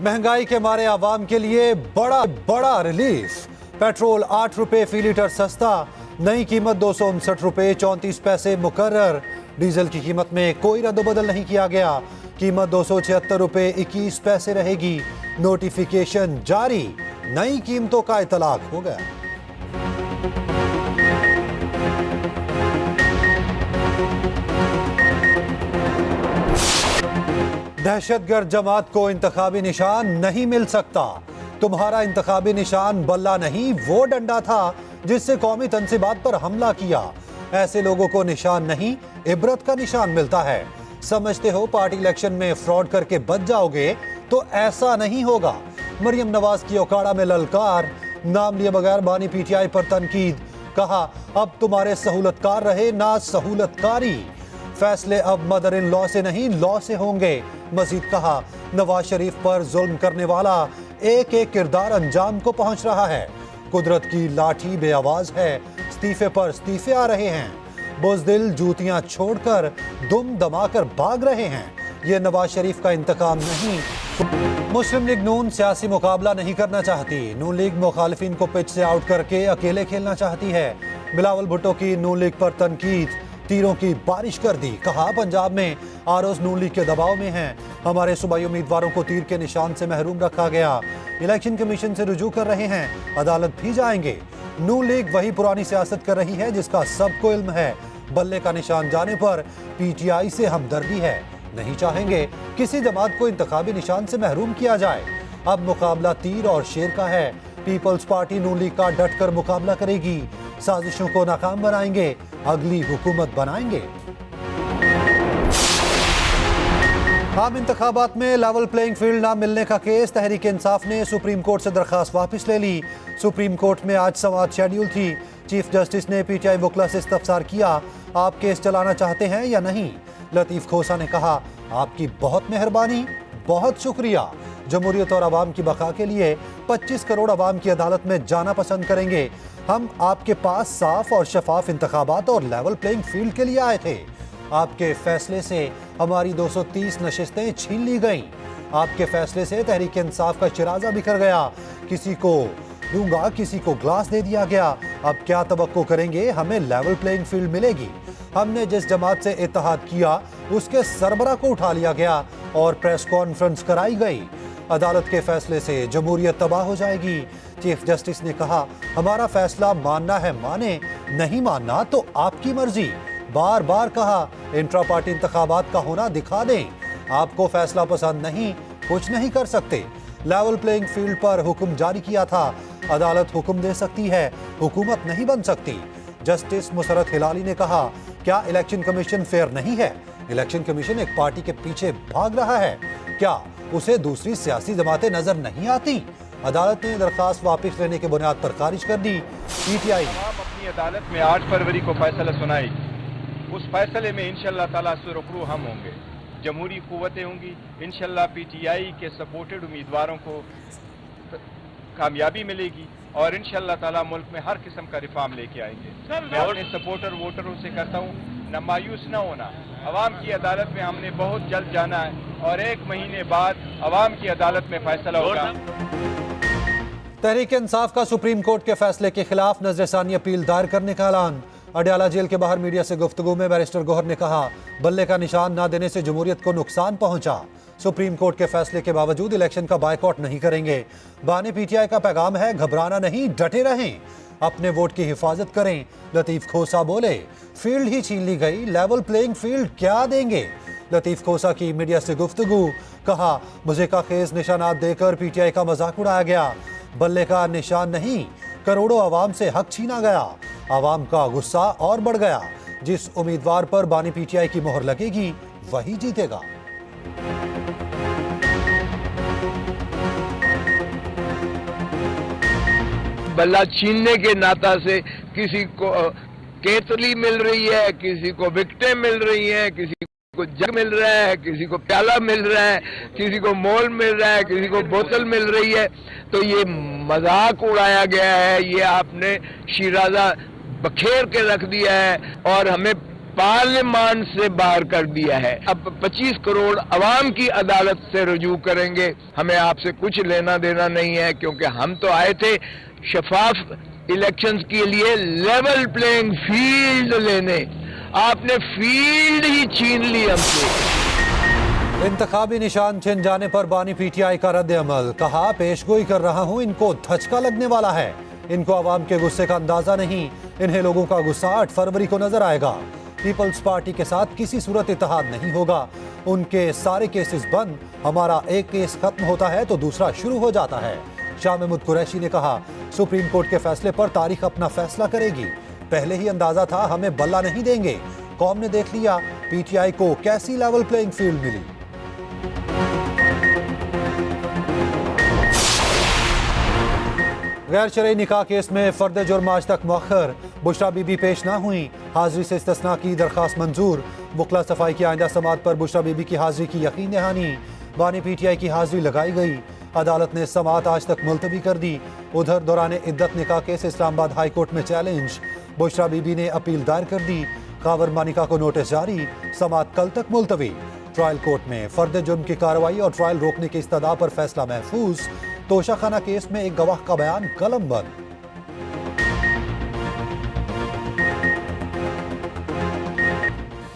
महंगाई के मारे आवाम के लिए बड़ा बड़ा रिलीफ। पेट्रोल 8 रुपए फी लीटर सस्ता, नई कीमत 259 रुपए 34 पैसे मुकर्रर। डीजल की कीमत में कोई रद्दबदल नहीं किया गया, कीमत 276 रुपए 21 पैसे रहेगी। नोटिफिकेशन जारी, नई कीमतों का इतलाक हो गया। दहशतगर्द जमात को इंतखाबी निशान नहीं मिल सकता। तुम्हारा इंतखाबी निशान बल्ला नहीं, वो डंडा था जिससे कौमी तंसीबात पर हमला किया। ऐसे लोगों को निशान नहीं, इबरत का निशान मिलता है। समझते हो पार्टी इलेक्शन में फ्रॉड करके बच जाओगे, तो ऐसा नहीं होगा। मरियम नवाज की ओकाड़ा में ललकार, नाम लिए बगैर बानी पीटीआई पर तनकीद। कहा अब तुम्हारे सहूलतकार रहे ना सहूलतकारी। फैसले अब मदर इन लॉ से नहीं, लॉ से होंगे। मजीद कहा नवाज शरीफ पर जुल्म करने वाला एक एक किरदार अंजाम को पहुंच रहा है। कुदरत की लाठी बेआवाज है, इस्तीफे पर इस्तीफे आ रहे हैं। बुज़दिल जूतियां छोड़कर दुम दमाकर भाग रहे हैं। ये नवाज शरीफ का इंतकाम नहीं। मुस्लिम लीग नून सियासी मुकाबला नहीं करना चाहती। नून लीग मुखालिफिन को पिच से आउट करके अकेले खेलना चाहती है। बिलावल भुट्टो की नून लीग पर तनकीद, तीरों की बारिश कर दी। कहा पंजाब में आरोज नून लीग के दबाव में हैं। हमारे सूबाई उम्मीदवारों को तीर के निशान से महरूम रखा गया। इलेक्शन कमीशन से रुजू कर रहे हैं, अदालत भी जाएंगे। नून लीग वही पुरानी सियासत कर रही है जिसका सबको इल्म है। बल्ले का निशान जाने पर पीटीआई से हमदर्दी है। नहीं चाहेंगे किसी जमात को इंतखाबी निशान से महरूम किया जाए। अब मुकाबला तीर और शेर का है। पीपल्स पार्टी नून लीग का डटकर मुकाबला करेगी। साजिशों को नाकाम बनाएंगे, अगली हुकूमत बनाएंगे। आम इंतखाबात में लेवल प्लेइंग फील्ड ना मिलने का केस, तहरीक इंसाफ ने सुप्रीम कोर्ट से दरखास्त वापस ले ली। सुप्रीम कोर्ट में आज समाअत शेड्यूल थी। चीफ जस्टिस ने पीटीआई वकला से इस्तफसार किया, आप केस चलाना चाहते हैं या नहीं। लतीफ खोसा ने कहा आपकी बहुत मेहरबानी, बहुत शुक्रिया। जमहूरियत और आवाम की बका के लिए 25 करोड़ आवाम की अदालत में जाना पसंद करेंगे। हम आपके पास साफ और शफाफ इंतखाबात और लेवल प्लेइंग फील्ड के लिए आए थे। आपके फैसले से हमारी 230 नशिस्तें छीन ली गईं। आपके फैसले से तहरीक इंसाफ का शिराजा बिखर गया। किसी को दूंगा, किसी को ग्लास दे दिया गया। अब क्या तवक्को करेंगे, हमें लेवल प्लेइंग फील्ड मिलेगी। हमने जिस जमात से इत्तेहाद किया उसके सरबरा को उठा लिया गया और प्रेस कॉन्फ्रेंस कराई गई। अदालत के फैसले से जमहूरियत तबाह हो जाएगी। चीफ जस्टिस ने कहा हमारा फैसला मानना है माने, नहीं मानना तो आपकी मर्जी। बार बार कहा इंट्रा पार्टी इंतखाबात का होना दिखा दें। आपको फैसला पसंद नहीं, कुछ नहीं कर सकते। लेवल प्लेइंग फील्ड पर हुक्म जारी किया था। अदालत हुक्म दे सकती है, हुकूमत नहीं बन सकती। जस्टिस मुसरत हिलाली ने कहा क्या इलेक्शन कमीशन फेयर नहीं है? इलेक्शन कमीशन एक पार्टी के पीछे भाग रहा है, क्या उसे दूसरी सियासी जमातें नजर नहीं आती? अदालत ने दरखास्त वापस लेने के बुनियाद पर खारिज कर दी। पीटीआई अपनी अदालत में 8 फरवरी को फैसला सुनाएगी। उस फैसले में इंशाअल्लाह ताला सुरखरू हम होंगे, जमहूरी कुव्वतें होंगी। इंशाअल्लाह पीटीआई के सपोर्टेड उम्मीदवारों को कामयाबी मिलेगी और इंशाअल्लाह ताला मुल्क में हर किस्म का रिफॉर्म लेके आएंगे। मैं अपने सपोर्टर वोटरों से कहता हूँ न मायूस न होना। अवाम की अदालत में हमने बहुत जल्द जाना है और 1 महीने बाद अवाम की अदालत में फैसला होगा। तहरीक इंसाफ का सुप्रीम कोर्ट के फैसले के खिलाफ नजरसानी अपील दायर करने का ऐलान। अडयाला जेल के बाहर मीडिया से गुफ्तगू में बैरिस्टर गौहर ने कहा बल्ले का निशान न देने से जमहूरियत को नुकसान पहुंचा। सुप्रीम कोर्ट के फैसले के बावजूद इलेक्शन का बायकॉट नहीं करेंगे। बानी पीटीआई का पैगाम है घबराना नहीं, डटे रहें, अपने वोट की हिफाजत करें। लतीफ खोसा बोले फील्ड ही छीन ली गई, लेवल प्लेइंग फील्ड क्या देंगे? लतीफ खोसा की मीडिया से गुफ्तगू, कहा मुझे का खेज निशानात देकर पीटीआई का मजाक उड़ाया गया। बल्ले का निशान नहीं, करोड़ों आवाम से हक छीना गया। आवाम का गुस्सा और बढ़ गया। जिस उम्मीदवार पर बानी पीटीआई की मोहर लगेगी वही जीतेगा। बल्ला छीनने के नाता से किसी को केतली मिल रही है, किसी को विकेटें मिल रही हैं, किसी को जग मिल रहा है, किसी को प्याला मिल रहा है, किसी को मोल मिल रहा है, किसी को बोतल मिल रही है। तो ये मजाक उड़ाया गया है, ये आपने शिराजा बखेर के रख दिया है और हमें पार्लियामेंट से बाहर कर दिया है। अब 25 करोड़ अवाम की अदालत से रुजू करेंगे। हमें आपसे कुछ लेना देना नहीं है, क्योंकि हम तो आए थे शफाफ इलेक्शंस के लिए, लेवल प्लेइंग फील्ड लेने। आपने फील्ड ही छीन ली हमसे। इंतखाबी निशान छिन जाने पर बानी पीटीआई का रद्द अमल, कहा पेशगोई कर रहा हूं, इनको धचका लगने वाला है। इनको आवाम के गुस्से का अंदाजा नहीं, इन्हें लोगों का गुस्सा 8 फरवरी को नजर आएगा। पीपल्स पार्टी के साथ किसी सूरत इत्तेहाद नहीं होगा। उनके सारे केसेस बंद, हमारा एक केस खत्म होता है तो दूसरा शुरू हो जाता है। शाह महमूद कुरैशी ने कहा, सुप्रीम कोर्ट के फैसले पर तारीख अपना फैसला करेगी। पहले ही अंदाजा था हमें बल्ला नहीं देंगे। कौम ने देख लिया पीटीआई को कैसी लेवल प्लेइंग फील्ड मिली। गैर शरई निकाह केस में फर्द जुर्म आज तक मौखर, बुशरा बीबी पेश ना हुई, हाजिरी से इस्तिस्ना की दरखास्त मंजूर। मुखला सफाई की आइंदा समात पर बुशरा बीबी की हाजिरी की यकीन दहानी, बानी पीटीआई की हाजिरी लगाई गई। अदालत ने समात आज तक मुलतवी कर दी। उधर दौरान इद्दत निकाह केस इस्लामाबाद हाई कोर्ट में चैलेंज, बुशरा बीबी ने अपील दायर कर दी। खावर मानिका को नोटिस जारी, समात कल तक मुलतवी। ट्रायल कोर्ट में फर्द जुर्म की कार्रवाई और ट्रायल रोकने की इस्तदा पर फैसला महफूज। तोशाखाना केस में एक गवाह का बयान कलमबंद।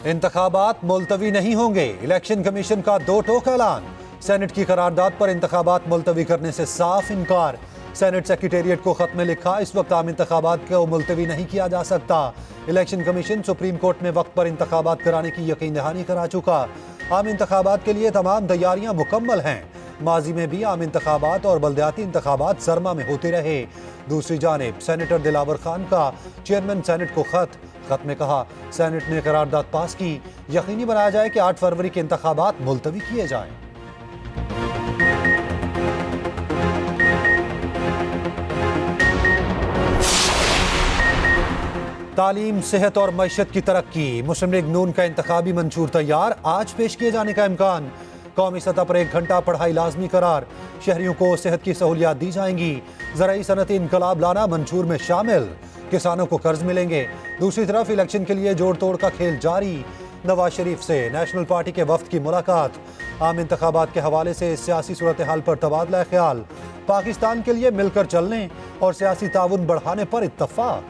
इंतखाबात मुलतवी नहीं होंगे, इलेक्शन कमीशन का दो टोक ऐलान। सेनेट की करारदाद पर इंतखाबात मुलतवी करने से साफ इनकार। सेनेट सेक्रेटेरिएट को खत में लिखा, इस वक्त आम इंतखाबात को मुलतवी नहीं किया जा सकता। इलेक्शन कमीशन सुप्रीम कोर्ट में वक्त पर इंतखाबात कराने की यकीन दहानी करा चुका। आम इंतखाबात के लिए तमाम तैयारियां मुकम्मल हैं। माजी में भी आम इंतखाबात और बल्दियाती इंतखाबात सरमा में होते रहे। दूसरी जानिब सेनेटर दिलावर खान का चेयरमैन सेनेट को खत में कहा, सेनेट ने करारदाद पास की, यकीनी बनाया जाए कि 8 फरवरी के इंतखाबात मुलतवी किए जाएं। तालीम, सेहत और मईशत की तरक्की, मुस्लिम लीग नून का इंतखाबी मंशूर तैयार, आज पेश किए जाने का इम्कान। कौमी सतह पर 1 घंटा पढ़ाई लाजमी करार, शहरियों को सेहत की सहूलियात दी जाएंगी। ज़राई सनती इनकलाब लाना मंशूर में शामिल, किसानों को कर्ज मिलेंगे। दूसरी तरफ इलेक्शन के लिए जोड़ तोड़ का खेल जारी। नवाज शरीफ से नेशनल पार्टी के वफ्द की मुलाकात, आम इंतखाबात के हवाले से सियासी सूरत हाल पर तबादला ख्याल, पाकिस्तान के लिए मिलकर चलने और सियासी ताउन बढ़ाने पर इत्तफाक।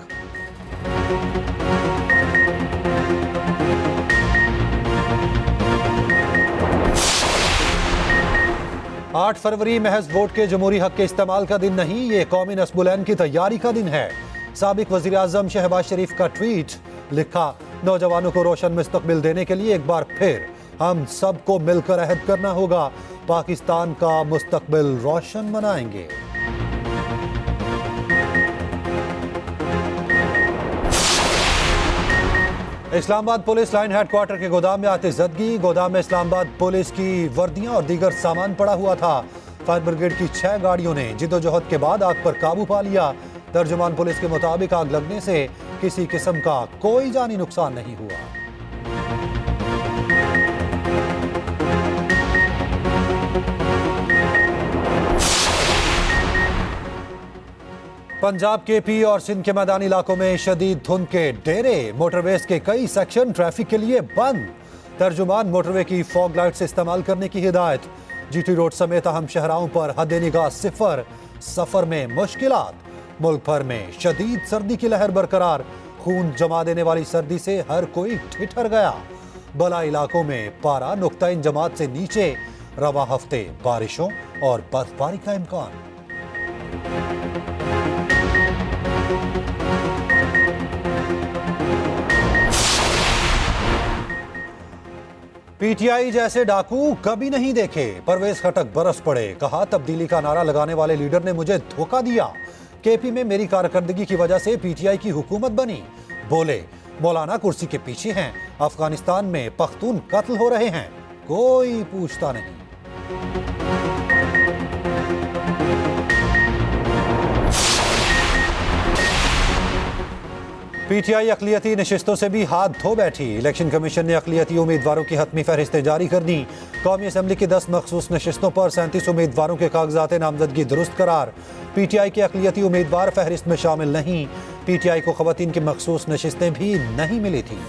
8 फरवरी महज वोट के जमहूरी हक के इस्तेमाल का दिन नहीं, ये कौमी नस्बुलैन की तैयारी का दिन है। साबिक वजीर आजम शहबाज शरीफ का ट्वीट, लिखा, नौजवानों को रोशन मुस्तकबिल देने के लिए एक बार फिर हम सबको मिलकर अहद करना होगा, पाकिस्तान का मुस्तकबिल रोशन बनाएंगे। इस्लामाबाद पुलिस लाइन हेडक्वार्टर के गोदाम में आतिशज़दगी, गोदाम में इस्लामाबाद पुलिस की वर्दियां और दीगर सामान पड़ा हुआ था। फायर ब्रिगेड की 6 गाड़ियों ने जिद्दोजहद के बाद आग पर काबू पा लिया। तर्जुमान पुलिस के मुताबिक आग लगने से किसी किस्म का कोई जानी नुकसान नहीं हुआ। पंजाब के पी और सिंध के मैदानी इलाकों में शदीद धुंध के डेरे, मोटरवेज के कई सेक्शन ट्रैफिक के लिए बंद। तर्जुमान मोटरवे की फॉग लाइट्स इस्तेमाल करने की हिदायत। जीटी रोड समेत अहम शहराओं पर हद निगाह 0, सफर में मुश्किलात। मुल्क भर में शदीद सर्दी की लहर बरकरार, खून जमा देने वाली सर्दी से हर कोई ठिठर गया। बला इलाकों में पारा नुक्ता-इन जमात से नीचे, रवा हफ्ते बारिशों और बर्फबारी का इम्कान। पीटीआई जैसे डाकू कभी नहीं देखे, परवेज खटक बरस पड़े, कहा तब्दीली का नारा लगाने वाले लीडर ने मुझे धोखा दिया। केपी में मेरी कारकर्दगी की वजह से पीटीआई की हुकूमत बनी। बोले, मौलाना कुर्सी के पीछे हैं, अफगानिस्तान में पख्तून कत्ल हो रहे हैं, कोई पूछता नहीं। पीटीआई अक़लियती नशिस्तों से भी हाथ धो बैठी। इलेक्शन कमीशन ने अक़लियती उम्मीदवारों की हतमी फहरिस्तें जारी कर दी। कौमी असम्बली की 10 मखसूस नशिस्तों पर 37 उम्मीदवारों के कागजात नामजदगी दुरुस्त करार। पीटीआई के अक़लियती उम्मीदवार फहरिस्त में शामिल नहीं। पीटीआई को ख़वातीन की मखसूस नशिस्तें भी नहीं मिली थी।